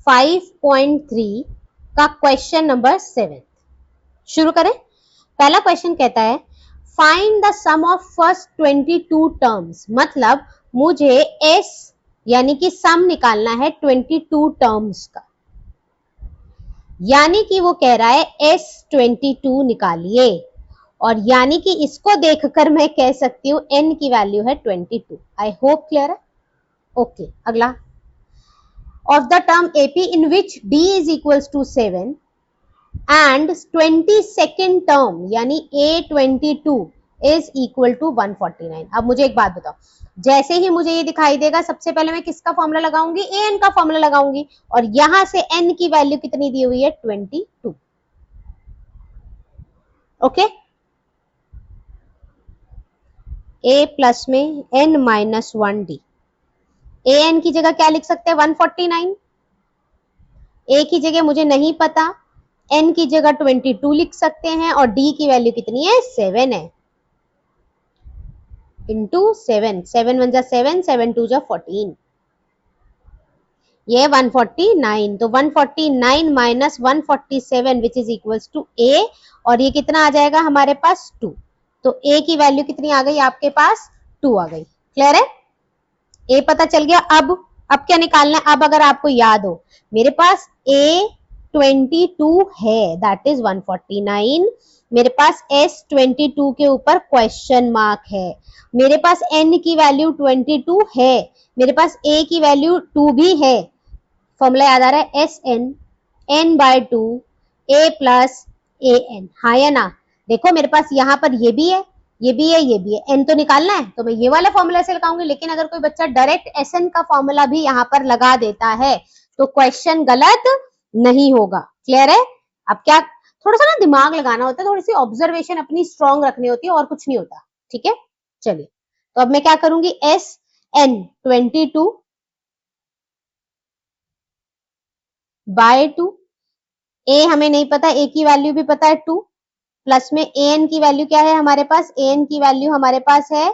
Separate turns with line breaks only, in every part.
5.3 का question number 7 शुरू करें। पहला क्वेश्चन कहता है find the sum of first 22 terms, मतलब मुझे एस यानी कि सम निकालना है 22 टर्म्स का, यानी कि वो कह रहा है एस 22 निकालिए, और यानी कि इसको देखकर मैं कह सकती हूं एन की वैल्यू है 22। आई होप क्लियर है। ओके, अगला of the term AP in which D is equals to 7 and 22nd term यानी A22 is equal to 149। अब मुझे एक बात बताओ, जैसे ही मुझे ये दिखाई देगा सबसे पहले मैं किसका फॉर्मूला लगाऊंगी? AN का फॉर्मूला लगाऊंगी, और यहां से N की वैल्यू कितनी दी हुई है? 22। ओके, A प्लस में N माइनस 1D, AN की जगह क्या लिख सकते हैं? 149। A की जगह मुझे नहीं पता, N की जगह 22 लिख सकते हैं, और D की वैल्यू कितनी है? 7 है। इंटू 7, 7 1 जा 7, 7 2 जा 14, ये 149। तो 149 minus 147 which is equals to A, और ये कितना आ जाएगा हमारे पास? 2। तो A की वैल्यू कितनी आ गई आपके पास? 2 आ गई। क्लियर है? A पता चल गया। अब क्या निकालना है? अब अगर आपको याद हो, मेरे पास A22 है, दैट इज 149, मेरे पास S22 के ऊपर क्वेश्चन मार्क है, मेरे पास N की वैल्यू 22 है, मेरे पास A की वैल्यू 2 भी है। फॉर्मूला याद आ रहा है? SN N/2 A plus AN, हाँ या ना? देखो मेरे पास यहाँ पर ये भी है, ये भी है, ये भी है, एन तो निकालना है तो मैं ये वाला फॉर्मूला से लगाऊंगी। लेकिन अगर कोई बच्चा डायरेक्ट एसएन का फॉर्मूला भी यहाँ पर लगा देता है तो क्वेश्चन गलत नहीं होगा। क्लियर है? अब क्या, थोड़ा सा ना दिमाग लगाना होता है, थोड़ी सी ऑब्जर्वेशन अपनी स्ट्रॉन्ग रखनी होती है, और कुछ नहीं होता। ठीक है, चलिए तो अब मैं क्या करूंगी? SN22 बाय 2, ए हमें नहीं पता, ए की वैल्यू भी पता है 2, प्लस में एन की वैल्यू क्या है हमारे पास? एन की वैल्यू हमारे पास है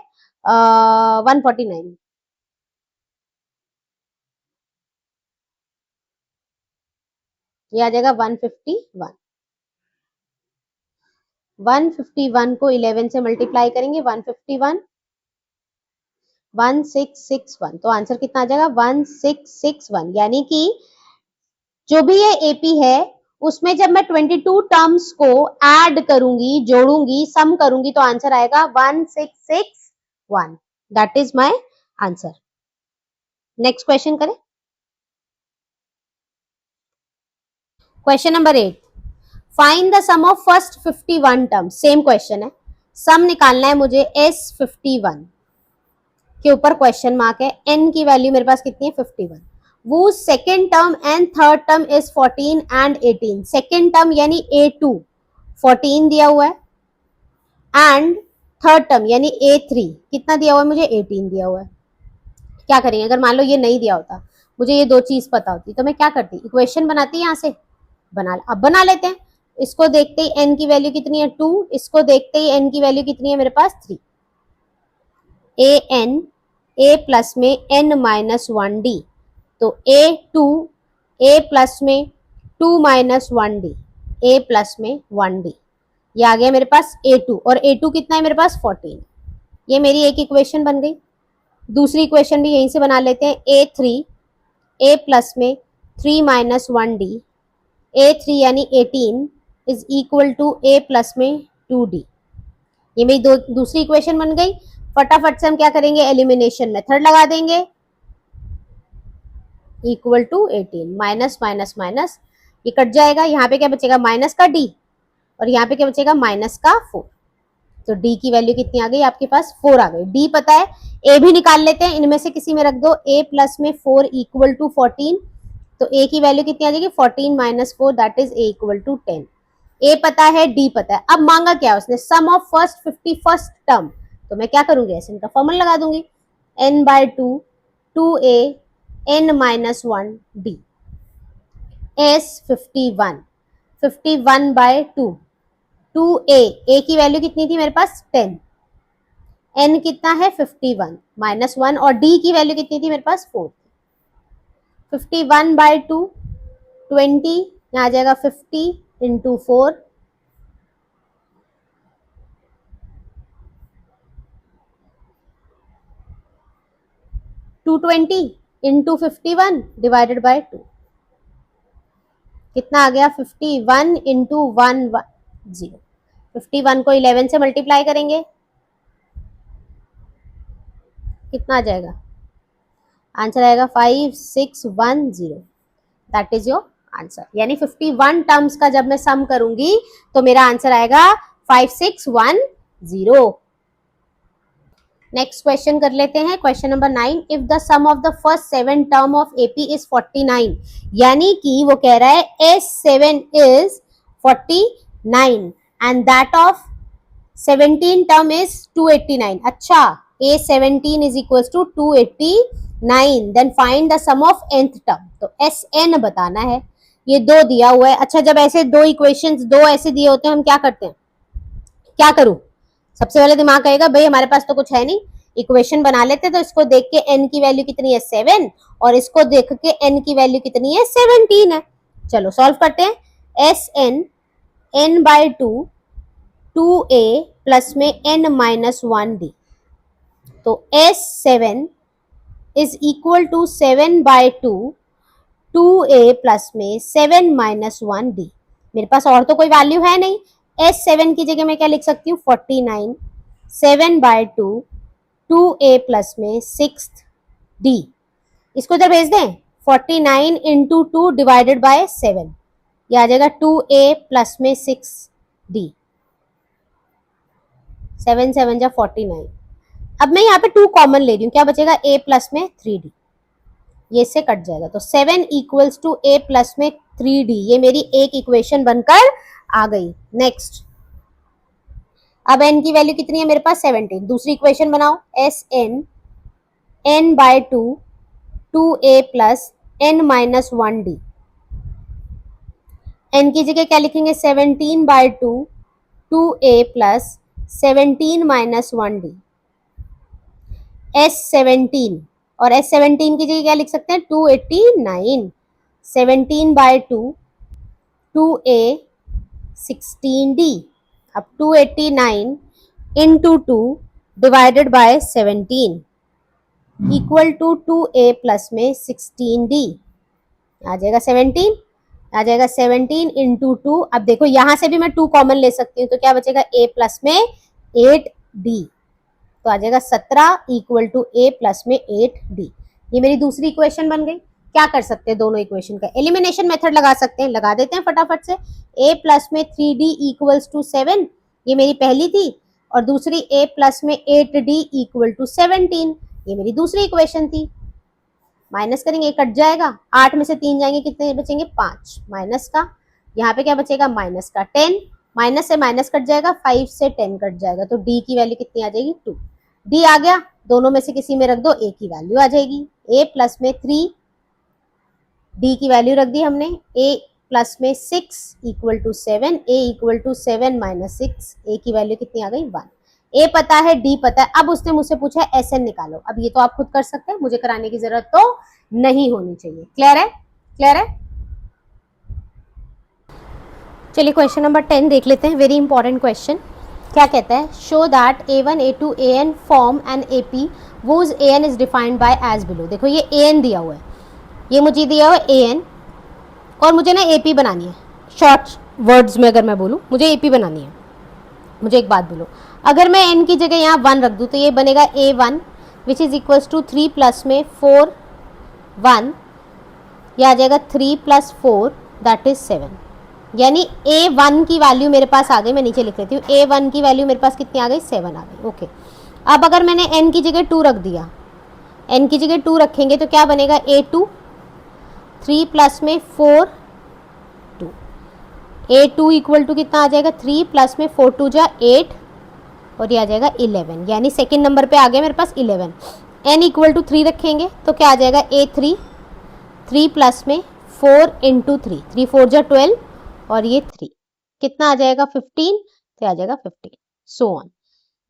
149। ये आ जाएगा 151। 151 को 11 से मल्टीप्लाई करेंगे, 151 1661, तो आंसर कितना आ जाएगा? 1661। यानी कि जो भी ये एपी है उसमें जब मैं 22 टर्म्स को ऐड करूंगी, जोड़ूंगी, सम करूंगी, तो आंसर आएगा 1661। That is my answer. Next question करें। Question number 8, find the sum of first 51 term. Same question है, सम निकालना है मुझे S51 के ऊपर क्वेश्चन मार्क है, n की वैल्यू मेरे पास कितनी है? 51। वो second term and third term is 14 and 18। Second term यानी A2 14 दिया हुआ है, एंड थर्ड टर्म यानी A3 कितना दिया हुआ है मुझे? 18 दिया हुआ है। क्या करेंगे? अगर मान लो ये नहीं दिया होता, मुझे ये दो चीज पता होती, तो मैं क्या करती? इक्वेशन बनाती यहाँ से, अब बना लेते हैं। इसको देखते ही n की वैल्यू कितनी है? 2, इसको देखते ही n की वैल्यू कितनी है मेरे पास? 3। an a प्लस में n माइनस 1d, तो a2 a प्लस में 2 माइनस 1d, a प्लस में 1d, ये आ गया मेरे पास a2, और a2 कितना है मेरे पास? 14। ये मेरी एक इक्वेशन बन गई। दूसरी इक्वेशन भी यहीं से बना लेते हैं, a3 a प्लस में 3 माइनस 1d, a3 यानी 18 is equal to a plus में 2d। ये मेरी दूसरी इक्वेशन बन गई। फटाफट से हम क्या करेंगे? एलिमिनेशन मेथड लगा देंगे, equal to 18, minus minus minus, ये कट जाएगा, यहाँ पे क्या बचेगा? माइनस का d, और यहाँ पे क्या बचेगा? माइनस का 4। तो d की वैल्यू कितनी आ गई आपके पास? 4 आ गई। d पता है, a भी निकाल लेते हैं, इनमें से किसी में रख दो, a प्लस में 4 इक्वल टू 14, तो a की वैल्यू कितनी आ जाएगी? 14 minus 4, that is a equal to 10। a पता है, d पता है। अब मांगा क्या उसने? सम ऑफ फर्स्ट 51st टर्म, तो मैं क्या करूंगी? ऐसे इनका फॉर्मूला लगा दूंगी, n/2 2a n minus 1 d, S51 51/2 2a, a की वैल्यू कितनी थी मेरे पास? 10, n कितना है? 51 माइनस 1, और d की वैल्यू कितनी थी मेरे पास? 4। 51/2 20, यहाँ आ जाएगा 50 इंटू 4, 220 इंटू 51 डिवाइडेड बाय 2, कितना आ गया 51 इंटू 110, 51 को 11 से मल्टीप्लाई करेंगे, कितना आ जाएगा, आंसर आएगा 5610, दैट इज योर आंसर। यानी 51 टर्म्स का जब मैं सम करूंगी तो मेरा आंसर आएगा 5610। नेक्स्ट क्वेश्चन कर लेते हैं, question number 9। If the sum of the first 7 term of AP is 49, यानी कि वो कह रहा है S7 is 49 and that of 17 term is 289। अच्छा, A17 is equals to 289, then find the sum of nth term। तो Sn बताना है, ये 2 दिया हुआ है। अच्छा, जब ऐसे 2 इक्वेशंस 2 ऐसे दिए होते हैं हम क्या करते हैं, क्या करूं, सबसे पहले दिमाग आएगा भाई हमारे पास तो कुछ है नहीं, इक्वेशन बना लेते, तो इसको देख के n की वैल्यू कितनी है 7 और इसको देख के n की वैल्यू कितनी है 17 है। चलो सॉल्व करते हैं। Sn n by 2 2a plus में n माइनस 1d, तो S7 is equal to 7 by 2 2a plus में 7 माइनस 1d। मेरे पास और तो कोई वैल्यू है नहीं, S7 की जगह मैं क्या लिख सकती हूँ 49, 7 बाय 2 2a प्लस में 6d। इसको इधर भेज दें, 49 इंटू 2 डिवाइडेड बाय 7, ये आ जाएगा 2a प्लस में 6d, 7 7 जा 49। अब मैं यहाँ पे 2 कॉमन ले रही हूँ, क्या बचेगा a प्लस में 3d, ये इससे कट जाएगा, तो 7 इक्वल्स टू a प्लस में 3d, ये मेरी एक इक्वेशन बनकर आ गई। नेक्स्ट, अब n की वैल्यू कितनी है मेरे पास 17, दूसरी इक्वेशन बनाओ, Sn n by 2 2a plus n minus 1d, n की जगह क्या लिखेंगे 17 bye 2 2a plus 17 minus 1d, S17 और S17 की जगह क्या लिख सकते हैं 289, 17 बाय 2 2a 16d। अब 289 into 2 divided by 17 equal to 2a plus में 16d, आ जाएगा 17, आ जाएगा 17 इंटू 2। अब देखो यहां से भी मैं 2 कॉमन ले सकती हूँ, तो क्या बचेगा a प्लस में 8d, तो आ जाएगा 17 इक्वल टू a प्लस में 8d। ये मेरी दूसरी इक्वेशन बन गई। क्या कर सकते हैं दोनों इक्वेशन का, एलिमिनेशन मेथड लगा सकते हैं, लगा देते हैं फटाफट से। a प्लस में 3d इक्वल्स टू 7, ये मेरी पहली थी, और दूसरी a प्लस में 8d इक्वल टू 17, ये मेरी दूसरी इक्वेशन थी। माइनस करेंगे, कट जाएगा, 8 में से 3 जाएंगे, कितने बचेंगे 5, माइनस का, यहाँ पे क्या बचेगा माइनस का 10, माइनस से माइनस कट जाएगा, 5 से 10 कट जाएगा, तो d की वैल्यू कितनी आ जाएगी 2, d आ गया, दोनों में से किसी में रख दो, a की वैल्यू आ जाएगी, a प्लस में 3, d की वैल्यू रख दी हमने, a प्लस में 6 equal to 7, a equal to 7 minus 6, a की वैल्यू कितनी आ गई 1, a पता है, d पता है। अब उसने मुझसे पूछा है Sn निकालो, अब ये तो आप खुद कर सकते हैं, मुझे कराने की जरूरत तो नहीं होनी चाहिए। क्लियर है, क्लियर है। चलिए क्वेश्चन नंबर 10 देख लेते हैं, वेरी इंपॉर्टेंट क्वेश्चन। क्या कहता है, show that a1 a2 an form an ap whose an is defined by as below. देखो ये an दिया हुआ है, ये मुझे दिया हुआ है an, और मुझे ना ap बनानी है, शॉर्ट वर्ड्स में अगर मैं बोलूँ मुझे ap बनानी है। मुझे एक बात बोलो, अगर मैं n की जगह यहाँ 1 रख दूँ तो ये बनेगा a1 which is equals to 3 plus में 4 1, यह आ जाएगा 3 प्लस 4 दैट इज 7, यानी a1 की वैल्यू मेरे पास आ गई, मैं नीचे लिख लेती हूँ, a1 की वैल्यू मेरे पास कितनी आ गई 7 आ गई। ओके, अब अगर मैंने n की जगह 2 रख दिया, n की जगह 2 रखेंगे तो क्या बनेगा a2 3 प्लस में 4 2, a2 इक्वल टू कितना आ जाएगा 3 प्लस में 4 2 जा 8 और ये आ जाएगा 11, यानी सेकेंड नंबर पे आ गया मेरे पास 11। n इक्वल टू 3 रखेंगे तो क्या आ जाएगा a3 3 प्लस में 4 इंटू 3, 3 4 जा 12 और ये 3 कितना आ जाएगा 15, तो आ जाएगा 15, सो ऑन।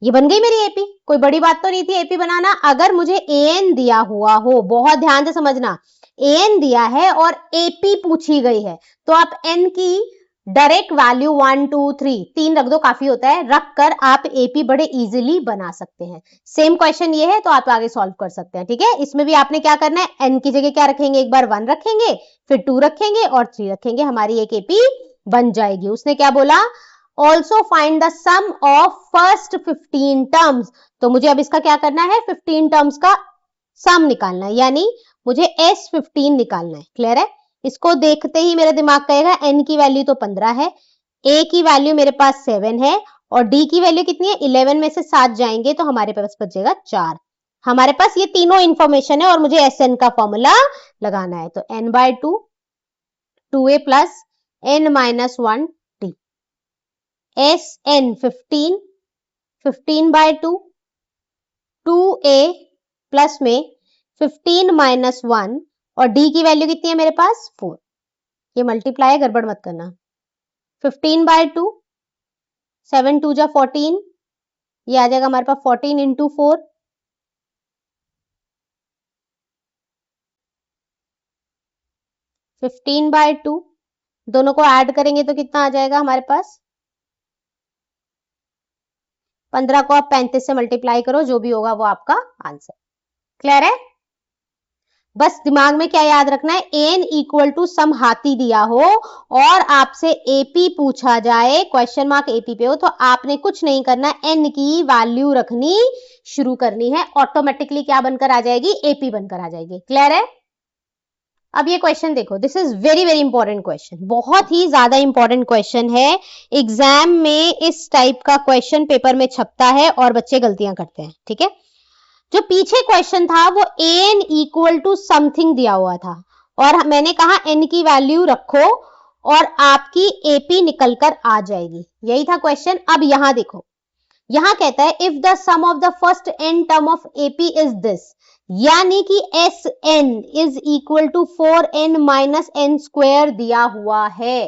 ये बन गई मेरी एपी, कोई बड़ी बात तो नहीं थी एपी बनाना। अगर मुझे एन दिया हुआ हो, बहुत ध्यान से समझना, एन दिया है और एपी पूछी गई है, तो आप एन की डायरेक्ट वैल्यू 1 2 3 3 रख दो, काफी होता है, रख कर आप एपी बड़े इजीली बना सकते हैं। सेम क्वेश्चन ये है तो आप आगे सॉल्व कर सकते हैं। ठीक है, इसमें भी आपने क्या करना है, एन की जगह क्या रखेंगे, एक बार 1 रखेंगे, फिर 2 रखेंगे और 3 रखेंगे, हमारी एक एपी बन जाएगी। उसने क्या बोला, also find the sum of first 15 terms. तो मुझे अब इसका क्या करना है, 15 टर्म्स का सम निकालना है, यानी मुझे S15 निकालना है। क्लियर है, इसको देखते ही मेरा दिमाग कहेगा n की वैल्यू तो 15 है, a की वैल्यू मेरे पास 7 है और d की वैल्यू कितनी है, 11 में से 7 जाएंगे तो हमारे पास बचेगा 4। हमारे पास ये तीनों इंफॉर्मेशन है और मुझे Sn का फॉर्मूला लगाना है। तो n/2 2a plus n-1 d, Sn 15 15/2 2a plus में 15-1 और d की वैल्यू कितनी है मेरे पास 4। ये मल्टीप्लाई है, गड़बड़ मत करना। 15/2 7 2 जा 14, ये आ जाएगा हमारे पास 14 इंटू 4, 15/2, दोनों को ऐड करेंगे तो कितना आ जाएगा हमारे पास, 15 को आप 35 से मल्टीप्लाई करो, जो भी होगा वो आपका आंसर। क्लियर है, बस दिमाग में क्या याद रखना है, एन इक्वल टू सम हाथी दिया हो और आपसे एपी पूछा जाए, क्वेश्चन मार्क एपी पे हो, तो आपने कुछ नहीं करना, एन की वैल्यू रखनी शुरू करनी है, ऑटोमेटिकली क्या बनकर आ जाएगी, एपी बनकर आ जाएगी। क्लियर है, अब ये क्वेश्चन देखो, this is very very important question, बहुत ही ज्यादा इंपॉर्टेंट क्वेश्चन है। एग्जाम में इस टाइप का क्वेश्चन पेपर में छपता है और बच्चे गलतियां करते हैं। ठीक है, जो पीछे क्वेश्चन था वो एन इक्वल टू समथिंग दिया हुआ था और मैंने कहा एन की वैल्यू रखो और आपकी एपी निकल कर आ जाएगी, यही था क्वेश्चन। अब यहां देखो, यहां कहता है if the sum of the first n term of AP is this, यानी कि S n is equal to 4n minus n square दिया हुआ है,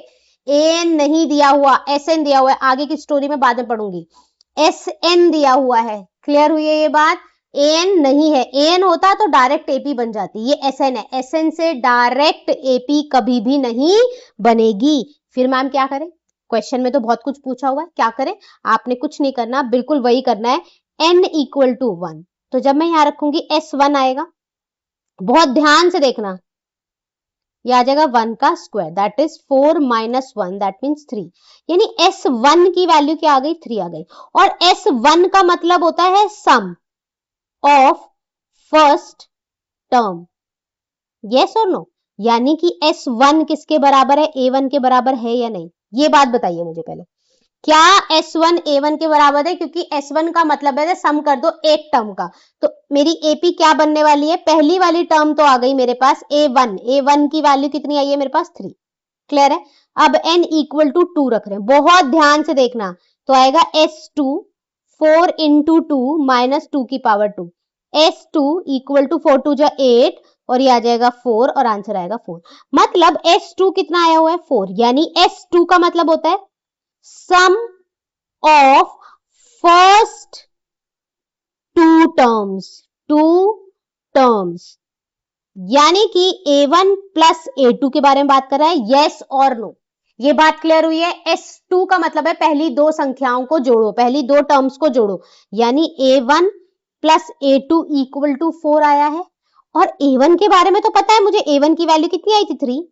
एन नहीं दिया हुआ, एस एन दिया हुआ है, आगे की स्टोरी में बाद में पढ़ूंगी। एस एन दिया हुआ है, क्लियर हुई है ये बात, एन नहीं है, एन होता तो डायरेक्ट एपी बन जाती, ये एस एन है, एस एन से डायरेक्ट एपी कभी भी नहीं बनेगी। फिर मैम क्या करें, क्वेश्चन में तो बहुत कुछ पूछा हुआ है, क्या करें, आपने कुछ नहीं करना, बिल्कुल वही करना है, n इक्वल टू 1, तो जब मैं यहां रखूंगी S1 आएगा, बहुत ध्यान से देखना, ये आ जाएगा 1 का square, that is 4 minus 1, that means 3, यानी S1 की वैल्यू क्या आ गई, 3 आ गई। और S1 का मतलब होता है सम ऑफ फर्स्ट टर्म, यस और नो, यानी कि S1 किसके बराबर है, A1 के बराबर है या नहीं, ये बात बताइए मुझे पहले, क्या S1 A1 के बराबर है, क्योंकि S1 का मतलब है सम कर दो एक टर्म का, तो मेरी एपी क्या बनने वाली है, पहली वाली टर्म तो आ गई मेरे पास A1, A1 की वैल्यू कितनी आई है मेरे पास 3। क्लियर है, अब n इक्वल टू 2 रख रहे हैं, बहुत ध्यान से देखना, तो आएगा S2 4 इंटू 2 माइनस 2 की पावर 2, S2 इक्वल टू 4 2 जा 8 और ये आ जाएगा 4 और आंसर आएगा 4, मतलब S2 कितना आया हुआ है 4, यानी S2 का मतलब होता है sum of first two terms, यानी कि A1 प्लस A2 के बारे में बात कर रहा है, यस और नो, ये बात क्लियर हुई है। S2 का मतलब है पहली दो संख्याओं को जोड़ो, पहली दो टर्म्स को जोड़ो, यानी A1 plus A2 equal to 4 आया है। और A1 के बारे में तो पता है मुझे, A1 की वैल्यू कितनी आई थी 3,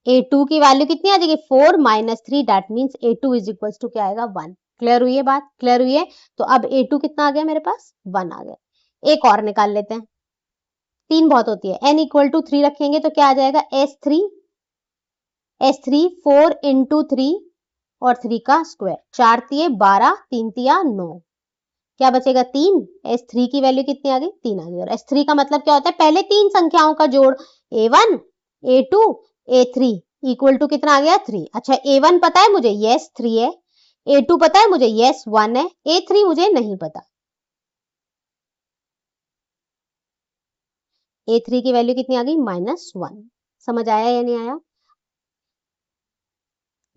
A2 की वैल्यू कितनी आ जाएगी 4 minus 3, that means A2 is equal to क्या आएगा 1। क्लियर हुई है बात, क्लियर हुई है, तो अब A2 कितना आ गया मेरे पास 1 आ गया। एक और निकाल लेते हैं, 3 बहुत होती है, n इक्वल टू 3 रखेंगे तो क्या आ जाएगा S3 4 इंटू 3 और 3 का स्क्वायर, 4 तिये 12 3 तिया 9, क्या बचेगा 3, S3 की वैल्यू कितनी आ गई 3 आ गई। और S3 का मतलब क्या होता है, पहले तीन संख्याओं का जोड़, A1 A2 A3 equal to कितना आ गया 3। अच्छा A1 पता है मुझे, यस 3 है, A2 पता है मुझे, यस 1 है, A3 मुझे नहीं पता, A3 की वैल्यू कितनी आ गई -1। समझ आया या नहीं आया,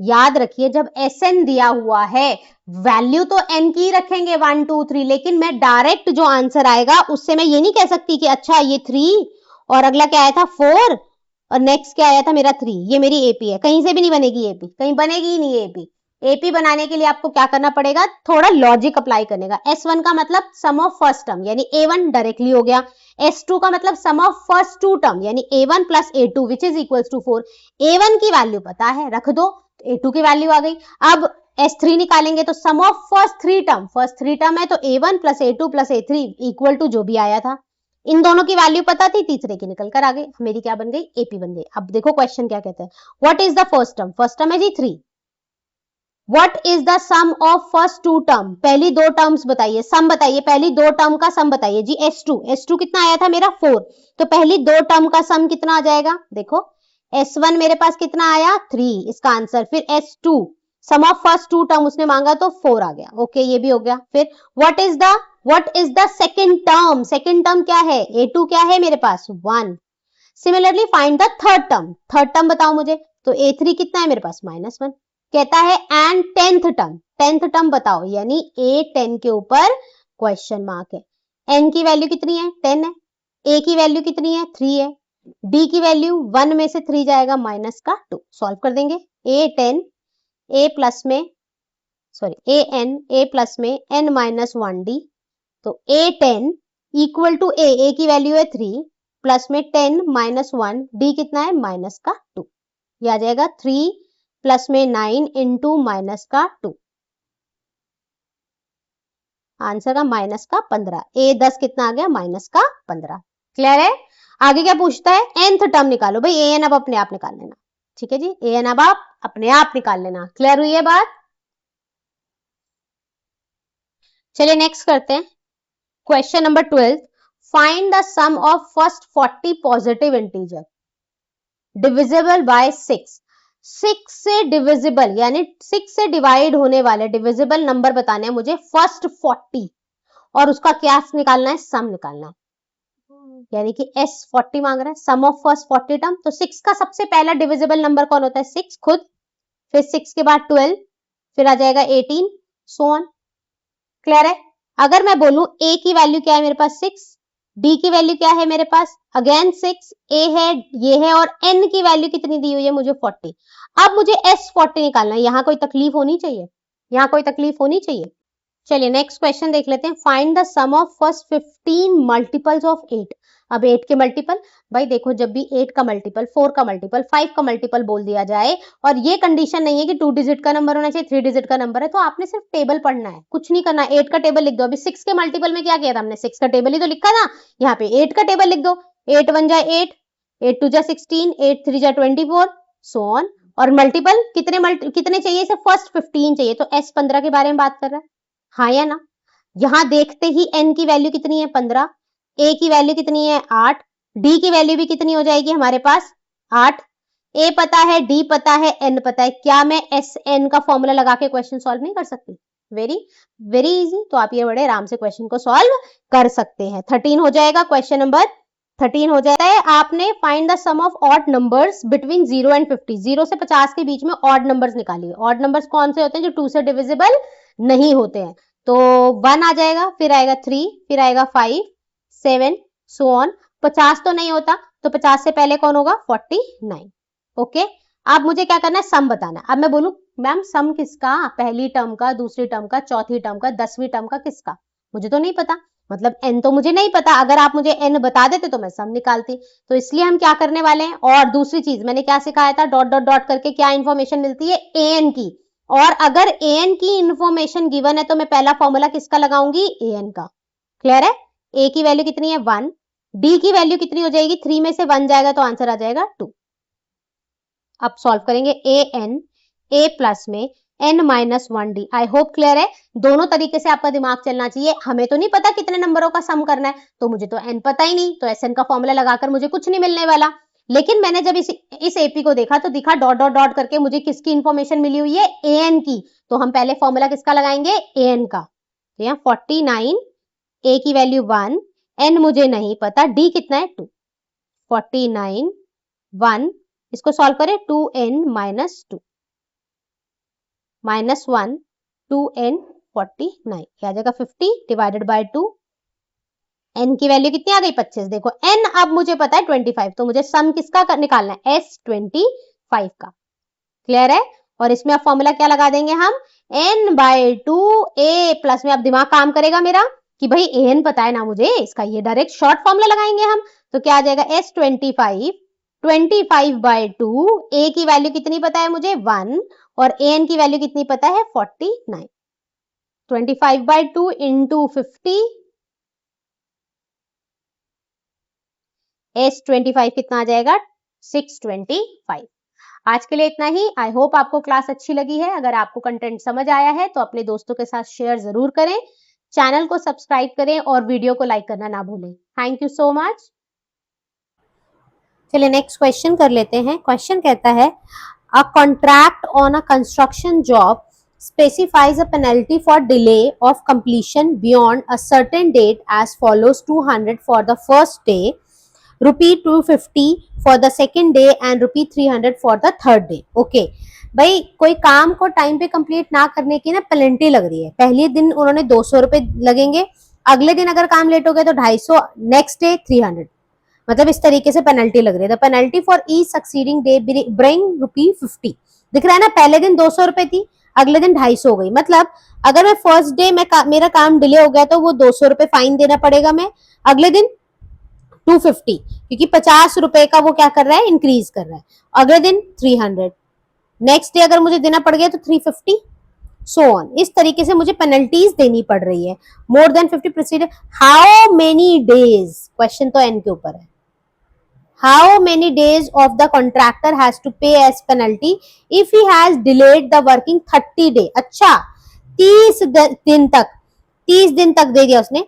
याद रखिए जब Sn दिया हुआ है वैल्यू तो n की रखेंगे 1 2 3, लेकिन मैं डायरेक्ट जो आंसर आएगा उससे मैं ये नहीं कह सकती कि अच्छा ये 3 और अगला क्या आया था 4 और नेक्स्ट क्या आया था मेरा 3, ये मेरी एपी है। कहीं से भी नहीं बनेगी एपी, कहीं बनेगी ही नहीं एपी। एपी बनाने के लिए आपको क्या करना पड़ेगा, थोड़ा लॉजिक अप्लाई करने का। S1 का मतलब सम ऑफ फर्स्ट टर्म यानी A1 डायरेक्टली हो गया। S2 का मतलब sum of first two term यानी A1 plus A2 which is equal to 4। A1 की वैल्यू पता है, रख दो, A2 की वैल्यू आ गई। अब S3 निकालेंगे तो सम ऑफ फर्स्ट थ्री टर्म है तो A1 plus A2 plus A3 equal to जो भी आया था। इन दोनों की वैल्यू पता थी, तीसरे की निकल कर आ गई, मेरी क्या बन गई, एपी बन गई। अब देखो क्वेश्चन क्या कहते हैं, what is the first term, first term है जी 3। What is the sum of first two term, पहली दो टर्म्स बताइए, सम बताइए, पहली दो टर्म का सम बताइए जी। S2 कितना आया था मेरा 4, तो पहली दो टर्म का सम कितना आ जाएगा, देखो S1 मेरे पास कितना आया 3 इसका आंसर, फिर S2 sum of first two term उसने मांगा तो 4 आ गया, ओके ये भी हो गया। फिर what is the second term क्या है, A2 क्या है मेरे पास 1। Similarly find the third term बताओ मुझे, तो A3 कितना है मेरे पास -1। कहता है एंड टेंथ टर्म बताओ, यानी A10 के ऊपर क्वेश्चन मार्क है। n की वैल्यू कितनी है 10 है, a की वैल्यू कितनी है 3 है, d की वैल्यू 1 में से 3 जाएगा माइनस का 2, सॉल्व कर देंगे। A10 a प्लस में सॉरी a प्लस में n माइनस 1d, तो A10 इक्वल टू a की वैल्यू है 3 प्लस में 10 माइनस 1, d कितना है माइनस का 2, ये आ जाएगा 3 प्लस में 9 इंटू माइनस का 2, आंसर का माइनस का 15, A10 कितना आ गया माइनस का 15। क्लियर है। आगे क्या पूछता है, nth टर्म निकालो भाई, an अब अपने आप निकाल लेना, ठीक है जी, an अब आप अपने आप निकाल लेना। क्लियर हुई है बात। चलिए नेक्स्ट करते हैं question number 12, find the sum of first 40 positive integer divisible by 6। 6 से डिविजिबल यानी 6 से डिवाइड होने वाले डिविजिबल नंबर बताने हैं मुझे फर्स्ट 40, और उसका क्या निकालना है, सम निकालना है, यानी कि S40 मांग रहा है, सम ऑफ फर्स्ट 40 टर्म। तो 6 का सबसे पहला डिविजिबल नंबर कौन होता है, 6 खुद, फिर 6 के बाद 12, फिर आ जाएगा 18, सो ऑन। क्लियर है। अगर मैं बोलूं a की वैल्यू क्या है मेरे पास 6, d की वैल्यू क्या है मेरे पास अगेन 6, a है ये है, और n की वैल्यू कितनी दी हुई है मुझे 40। अब मुझे S40 निकालना है, यहां कोई तकलीफ होनी चाहिए, यहां कोई तकलीफ होनी चाहिए। चलिए नेक्स्ट क्वेश्चन देख लेते हैं, find the sum of first 15 multiples of 8। अब 8 के मल्टीपल, भाई देखो जब भी 8 का मल्टीपल, 4 का मल्टीपल, 5 का मल्टीपल बोल दिया जाए, और ये कंडीशन नहीं है कि 2 डिजिट का नंबर होना चाहिए, 3 डिजिट का नंबर है, तो आपने सिर्फ टेबल पढ़ना है, कुछ नहीं करना। 8 का टेबल लिख दो। अभी 6 के मल्टीपल में क्या किया था हमने, 6 का टेबल ही तो लिखा था, यहाँ पे 8 का टेबल लिख दो। 8 1 जा 8, 8 2 जा 16, 8 3 जा 24, सो ऑन। और मल्टीपल कितने चाहिए, सिर्फ फर्स्ट 15 चाहिए, तो S15 के बारे में बात कर रहा है, हाँ या ना। यहां देखते ही n की वैल्यू कितनी है 15, a की वैल्यू कितनी है 8, d की वैल्यू भी कितनी हो जाएगी हमारे पास 8, a पता है, d पता है, n पता है, क्या मैं Sn का फॉर्मूला लगा के क्वेश्चन सॉल्व नहीं कर सकती, वेरी वेरी इजी। तो आप ये बड़े आराम से क्वेश्चन को सॉल्व कर सकते हैं। 13 हो जाएगा, क्वेश्चन नंबर 13 हो जाता है। आपने find the sum of odd numbers between 0 and 50, 0 से 50 के बीच में ऑड नंबर्स निकालिए। ऑड नंबर्स कौन से होते हैं, जो 2 से डिविजिबल नहीं होते हैं। तो 1 आ जाएगा, फिर आएगा 3, फिर आएगा 5 7 सो ऑन। 50 तो नहीं होता, तो 50 से पहले कौन होगा 49, ओके। अब मुझे क्या करना है, सम बताना है। अब मैं बोलूं मैम सम किसका, पहली टर्म का, दूसरी टर्म का, चौथी टर्म का, 10वीं टर्म का, किसका, मुझे तो नहीं पता, मतलब n तो मुझे नहीं पता। अगर आप मुझे n बता देते तो मैं सम निकालती। तो इसलिए हम क्या करने वाले हैं, और दूसरी चीज मैंने क्या सिखाया था, डॉट डॉट डॉट करके क्या इंफॉर्मेशन मिलती है, an की, और अगर an की इंफॉर्मेशन गिवन है तो मैं पहला फॉर्मूला किसका लगाऊंगी, an का। क्लियर है। a की वैल्यू कितनी है 1, d की वैल्यू कितनी हो जाएगी, 3 में से 1 जाएगा तो आंसर आ जाएगा 2। अब सॉल्व करेंगे an a प्लस में n minus 1d। I hope clear है। दोनों तरीके से आपका दिमाग चलना चाहिए। हमें तो नहीं पता कितने नंबरों का सम करना है, तो मुझे तो n पता ही नहीं, तो Sn का फॉर्मूला लगाकर मुझे कुछ नहीं मिलने वाला। लेकिन मैंने जब इस एपी को देखा तो दिखा डॉट डॉट डॉट करके मुझे किसकी इंफॉर्मेशन मिली हुई है, an की। तो हम पहले फॉर्मूला किसका लगाएंगे, an का। तो यहाँ 49, a की वैल्यू 1, n मुझे नहीं पता, d कितना है 2, 49 1, इसको सॉल्व करें 2n माइनस 2, -1 2n49, क्या आ जाएगा 50 डिवाइडेड बाय 2, n की वैल्यू कितनी आ गई 25। देखो n अब मुझे पता है 25, तो मुझे सम किसका निकालना है, S25 का। क्लियर है। और इसमें अब फॉर्मूला क्या लगा देंगे हम, n/2 a प्लस में। अब दिमाग काम करेगा मेरा कि भाई an पता है ना मुझे, इसका ये डायरेक्ट शॉर्ट फॉर्मूला लगाएंगे हम। तो क्या आ जाएगा S25 25/2, a की वैल्यू कितनी पता है मुझे 1, और an की वैल्यू कितनी पता है 49। 25/2 इंटू 50, S25 कितना आ जाएगा 625। आज के लिए इतना ही। आई होप आपको क्लास अच्छी लगी है। अगर आपको कंटेंट समझ आया है तो अपने दोस्तों के साथ शेयर जरूर करें, चैनल को सब्सक्राइब करें और वीडियो को लाइक करना ना भूलें। Thank you so much. चलिए नेक्स्ट क्वेश्चन कर लेते हैं। क्वेश्चन कहता है a contract on a construction job specifies a penalty for delay of completion beyond a certain date as follows: 200 for the first day, ₹250 for the second day and ₹300 for the third day. Okay भाई, कोई काम को time पे complete ना करने की ना penalty लग रही है। पहले दिन उन्होंने 200 रुपए लगेंगे, अगले दिन अगर काम लेट हो गया तो 250, नेक्स्ट डे 300, मतलब इस तरीके से पेनल्टी लग रही है। Penalty for each succeeding day bring ₹50। दिख रहा है ना, पहले दिन 200 रुपए थी, अगले दिन 250 हो गई। मतलब अगर मैं फर्स्ट डे में मेरा काम डिले हो गया तो वो 200 रुपए फाइन देना पड़ेगा, मैं अगले दिन 250, क्योंकि 50 रुपए का वो क्या कर रहा है, इंक्रीज कर रहा है। अगले दिन 300, नेक्स्ट डे अगर मुझे देना पड़ गया तो 350, सो ऑन। इस तरीके से मुझे पेनल्टीज देनी पड़ रही है। More than 50 proceed, how many days, question तो एन के ऊपर है। How many days of the contractor has to pay as penalty if he has delayed the working 30 day? अच्छा 30 दिन तक, 30 दिन तक दे दिया उसने,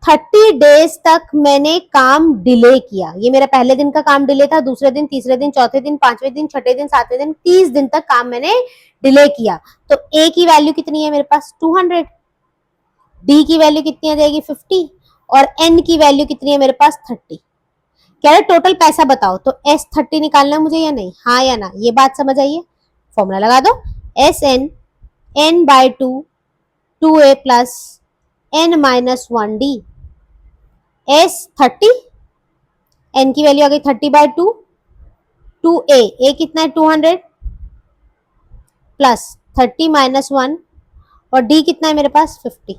30 डेज तक मैंने काम डिले किया। ये मेरा पहले दिन का काम डिले था, दूसरे दिन, तीसरे दिन, चौथे दिन, पांचवें दिन, छठे दिन, सातवें दिन, 30 दिन तक काम मैंने डिले किया। तो ए की वैल्यू कितनी है मेरे पास 200, डी की वैल्यू कितनी आ जाएगी 50, और एन की वैल्यू कितनी है मेरे पास 30। कह रहे टोटल पैसा बताओ, तो S30 निकालना है मुझे या नहीं, हाँ या ना, ये बात समझ आइए। फॉर्मूला लगा दो, SN n/2 2a plus n-1d, S30, n की वैल्यू आ गई 30/2, 2a, a कितना है 200 प्लस 30-1, और d कितना है मेरे पास 50,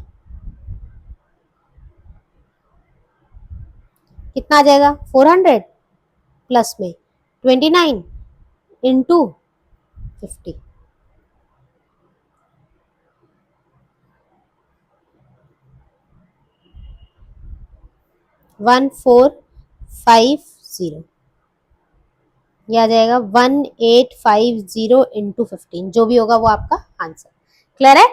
कितना आ जाएगा 400 प्लस में 29 इंटू 50, 1450, यह आ जाएगा 1850 इंटू 15, जो भी होगा वो आपका आंसर। क्लियर है,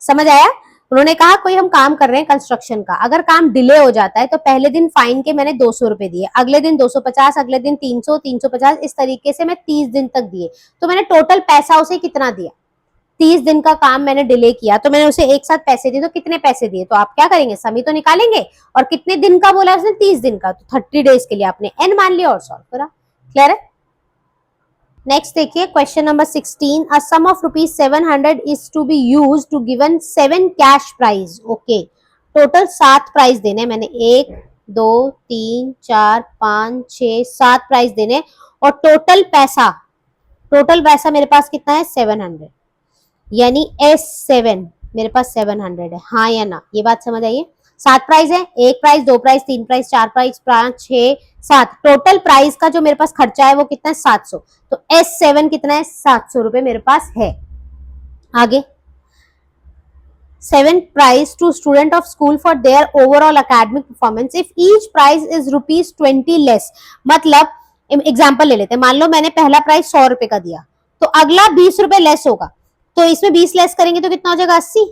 समझ आया। उन्होंने कहा कोई हम काम कर रहे हैं कंस्ट्रक्शन का, अगर काम डिले हो जाता है तो पहले दिन फाइन के मैंने 200 रुपए दिए, अगले दिन 250, अगले दिन 300, 350, इस तरीके से मैं 30 दिन तक दिए। तो मैंने टोटल पैसा उसे कितना दिया, 30 दिन का काम मैंने डिले किया तो मैंने उसे एक साथ पैसे दिए, तो कितने पैसे दिए, तो आप क्या करेंगे, समी तो निकालेंगे, और कितने दिन का बोला उसने 30 दिन का, तो 30 डेज के लिए आपने एन मान लिया और सॉल्व करा। क्लियर है। नेक्स्ट देखिए question number 16, a sum of ₹700 is to be used to given 7 cash prize. Okay, total 7 prize देने, मैंने 1 2 3 4 5 6 7 प्राइज देने, और टोटल पैसा मेरे पास कितना है 700, यानी S7 मेरे पास 700 है, हाँ या ना, ये बात समझ आइए। 7 प्राइस है, 1 price, 2 price, 3 price, 4 price, 5 6 7, total price का जो मेरे पास खर्चा है वो कितना है 700, तो S7 कितना है 700 रुपए मेरे पास है। आगे 7 prize to student of school for their overall academic performance if each prize is ₹20 less। मतलब एग्जाम्पल ले लेते हैं, मान लो मैंने पहला प्राइस 100 रुपए का दिया, तो अगला 20 रुपए लेस होगा, तो इसमें 20 लेस करेंगे तो कितना हो जाएगा 80,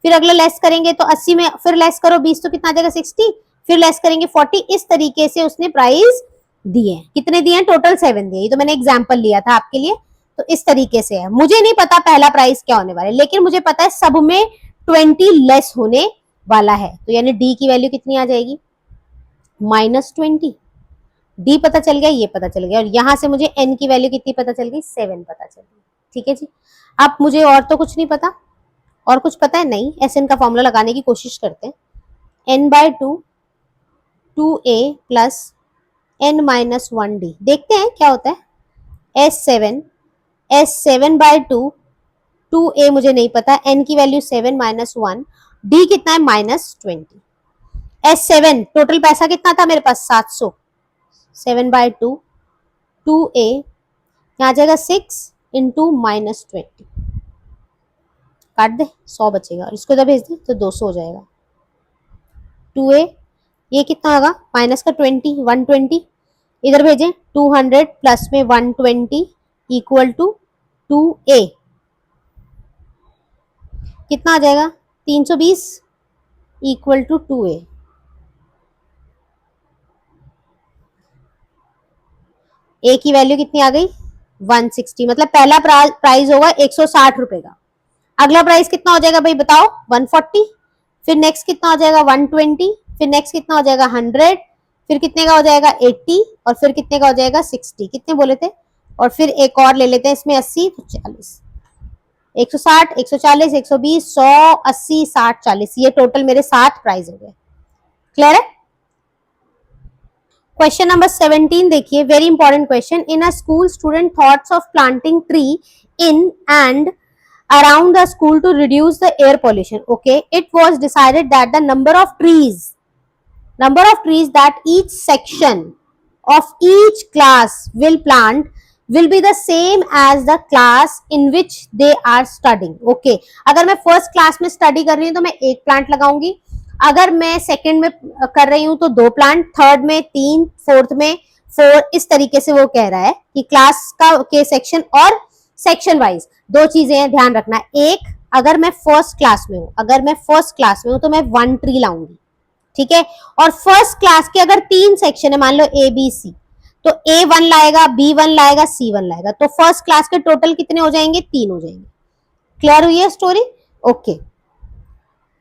फिर अगला लेस करेंगे तो 80 में फिर लेस करो 20 तो कितना आ जाएगा 60, फिर लेस करेंगे 40, इस तरीके से उसने प्राइस दिए। कितने दिए, टोटल 7 दिए, तो मैंने एग्जाम्पल लिया था आपके लिए। तो इस तरीके से है, मुझे नहीं पता पहला प्राइस क्या होने वाला है, लेकिन मुझे पता है सब में 20 लेस होने वाला है, तो यानी डी की वैल्यू कितनी आ जाएगी -20। डी पता चल गया, ये पता चल गया, और यहां से मुझे एन की वैल्यू कितनी पता चल गई 7 पता चल गई। ठीक है जी। अब मुझे और तो कुछ नहीं पता, और कुछ पता है नहीं, Sn का फॉर्मूला लगाने की कोशिश करते हैं। n/2 2a प्लस n-1d, देखते हैं क्या होता है। S7/2 2a मुझे नहीं पता, n की वैल्यू 7 - 1, d कितना है -20। S7 टोटल पैसा कितना था मेरे पास 700, 7/2 2a यहाँ आ जाएगा 6 इंटू -20, काट दे 100 बचेगा और इसको इधर भेज दे तो 200 हो जाएगा। 2a ये कितना होगा माइनस का 20 120, इधर भेजें 200 प्लस में 120 इक्वल टू 2a, कितना आ जाएगा 320 इक्वल टू 2a। ए की वैल्यू कितनी आ गई 160, मतलब पहला प्राइस होगा 160 रुपए का। अगला प्राइस कितना हो जाएगा भाई बताओ 140, फिर नेक्स्ट कितना हो जाएगा 120, फिर नेक्स्ट कितना हो जाएगा 100, फिर कितने का हो जाएगा 80 और फिर कितने का हो जाएगा 60, कितने बोले थे, और फिर एक और ले लेते हैं इसमें 80 तो 40, 160 140 120 100 80 60 40, ये टोटल मेरे 7 प्राइस हो गए। क्लियर है। क्वेश्चन नंबर 17 देखिए, very important question. In a school student thoughts of planting tree in and around the school to reduce the air pollution. Okay, it was decided that the number of trees that each section of each class will plant will be the same as the class in which they are studying. Okay, अगर मैं first class में study कर रही हूँ तो मैं एक plant लगाऊंगी, अगर मैं सेकंड में कर रही हूँ तो 2 प्लांट, थर्ड में 3, फोर्थ में 4, इस तरीके से वो कह रहा है कि क्लास का के सेक्शन और सेक्शन वाइज 2 चीजें हैं ध्यान रखना। एक, अगर मैं फर्स्ट क्लास में हूं तो मैं 1 ट्री लाऊंगी, ठीक है, और फर्स्ट क्लास के अगर 3 सेक्शन है मान लो ए बी सी, तो A1 लाएगा, B1 लाएगा, C1 लाएगा, तो फर्स्ट क्लास के टोटल कितने हो जाएंगे 3 हो जाएंगे। क्लियर हुई है स्टोरी। ओके,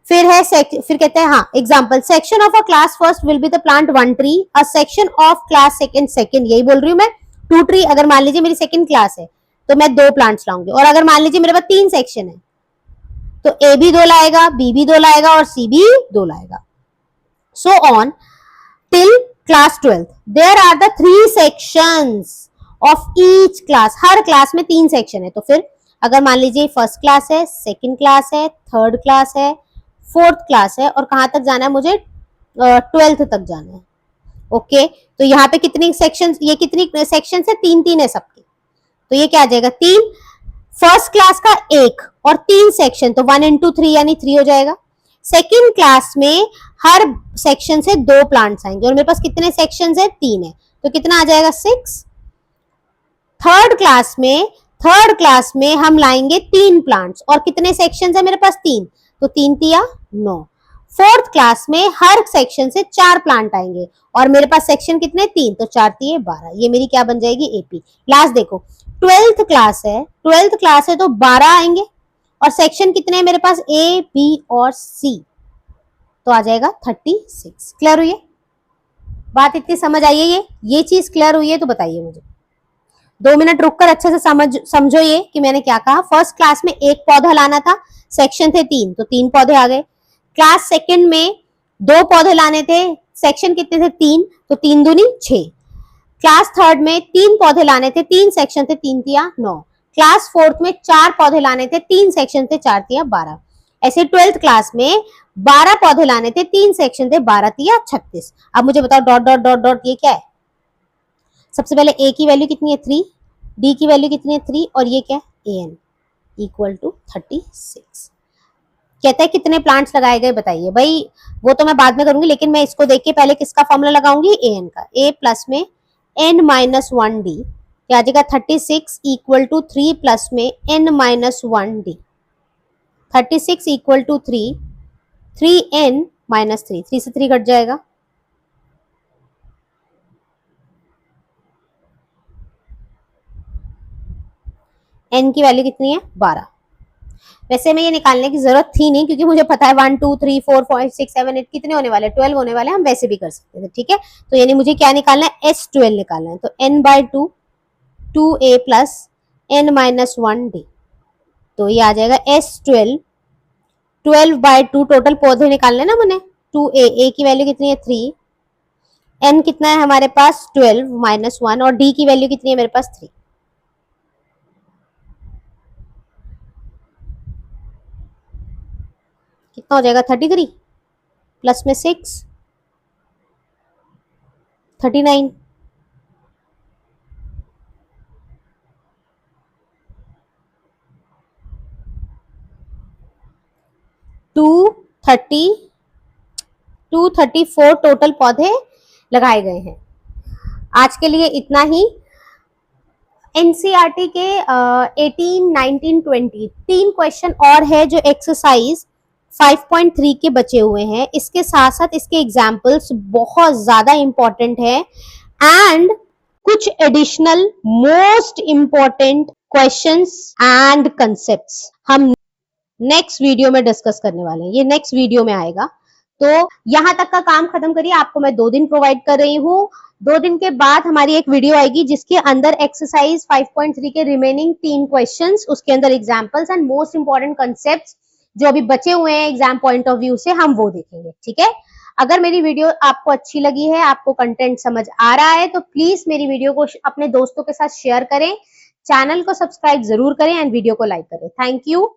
फिर कहते हैं हाँ example, section of a class first will be the plant 1 tree, a section of class second, यही बोल रही हूँ मैं 2 ट्री। अगर मान लीजिए मेरी सेकंड क्लास है तो मैं 2 प्लांट्स लाऊंगी, और अगर मान लीजिए मेरे पास 3 सेक्शन है तो ए भी 2 लाएगा, बी भी 2 लाएगा और सी भी 2 लाएगा, so on till class 12th। There are the 3 sections of each class, हर क्लास में 3 सेक्शन है, तो फिर अगर मान लीजिए फर्स्ट क्लास है, सेकंड क्लास है, थर्ड क्लास है, फोर्थ क्लास है, और कहां तक जाना है मुझे 12th तक जाना है। ओके, तो यहाँ पे कितनी सेक्शन, ये कितनी सेक्शन है 3 है सबके, तो ये क्या आ जाएगा 3, फर्स्ट क्लास का 1 और 3 सेक्शन, तो 1 into 3 यानी 3 हो जाएगा। सेकंड क्लास में हर सेक्शन से 2 प्लांट्स आएंगे, और मेरे पास कितने सेक्शन है 3 है, तो कितना आ जाएगा 6। थर्ड क्लास में हम लाएंगे 3 प्लांट्स, और कितने सेक्शन है मेरे पास 3, तो 3 तिया 9। फोर्थ क्लास में हर सेक्शन से 4 प्लांट आएंगे, और मेरे पास सेक्शन कितने 3, तो 4 तिये 12, ये मेरी क्या बन जाएगी एपी। लास्ट देखो 12th क्लास है तो 12 आएंगे, और सेक्शन कितने हैं मेरे पास ए बी और सी, तो आ जाएगा 36। क्लियर हुई है बात, इतनी समझ आई है, ये चीज क्लियर हुई है तो बताइए मुझे। 2 मिनट रुककर अच्छे से समझो ये कि मैंने क्या कहा। फर्स्ट क्लास में 1 पौधा लाना था, सेक्शन थे 3, तो 3 पौधे आ गए। क्लास सेकंड में 2 पौधे लाने थे, सेक्शन कितने थे 3, तो 3 दूनी 6। क्लास थर्ड में 3 पौधे लाने थे, 3 सेक्शन थे, 3 तिया 9। क्लास फोर्थ में 4 पौधे लाने थे, 3 सेक्शन थे, 4 तिया 12। ऐसे 12th क्लास में 12 पौधे लाने थे, 3 सेक्शन थे, 12 तिया 36। अब मुझे बताओ डॉट डॉट डॉट डॉट ये क्या है। सबसे पहले ए की वैल्यू कितनी है 3, डी की वैल्यू कितनी है 3, और ये क्या है एन इक्वल टू 36। कहता है कितने प्लांट्स लगाए गए बताइए। भाई वो तो मैं बाद में करूंगी, लेकिन मैं इसको देख के पहले किसका फॉर्मूला लगाऊंगी एन का। ए प्लस में n-1d क्या आ जाएगा 36 इक्वल टू 3 प्लस में n-1d, 36 इक्वल टू 3, 3n-3, 3 से 3 कट जाएगा, n की वैल्यू कितनी है 12। वैसे में ये निकालने की जरूरत थी नहीं, क्योंकि मुझे पता है 1 2 3 4 5 6 7 8 कितने होने वाले 12 होने वाले, हम वैसे भी कर सकते थे, ठीक है। तो यानी मुझे क्या निकालना है S12 निकालना है, तो n/2 2a plus n minus 1d। तो ये आ जाएगा S12, 12/2 टोटल पौधे निकालने ना मैंने, 2a, a की वैल्यू कितनी है 3, n कितना है हमारे पास 12 माइनस 1 और d की वैल्यू कितनी है मेरे पास 3। कितना हो जाएगा 33 प्लस में 6, 39। 234 टोटल पौधे लगाए गए हैं। आज के लिए इतना ही। एनसीईआरटी के 18, 19, 20 तीन क्वेश्चन और है जो एक्सरसाइज 5.3 के बचे हुए हैं। इसके साथ साथ इसके एग्जाम्पल्स बहुत ज्यादा इंपॉर्टेंट है एंड कुछ additional most important questions and concepts हम नेक्स्ट वीडियो में डिस्कस करने वाले हैं। ये नेक्स्ट वीडियो में आएगा। तो यहां तक का काम खत्म करिए। आपको मैं 2 दिन प्रोवाइड कर रही हूँ। 2 दिन के बाद हमारी एक वीडियो आएगी जिसके अंदर एक्सरसाइज 5.3 के रिमेनिंग 3 क्वेश्चंस, उसके अंदर examples and most important concepts जो अभी बचे हुए हैं एग्जाम पॉइंट ऑफ व्यू से, हम वो देखेंगे। ठीक है। अगर मेरी वीडियो आपको अच्छी लगी है, आपको कंटेंट समझ आ रहा है, तो प्लीज मेरी वीडियो को अपने दोस्तों के साथ शेयर करें, चैनल को सब्सक्राइब जरूर करें एंड वीडियो को लाइक करें। Thank you.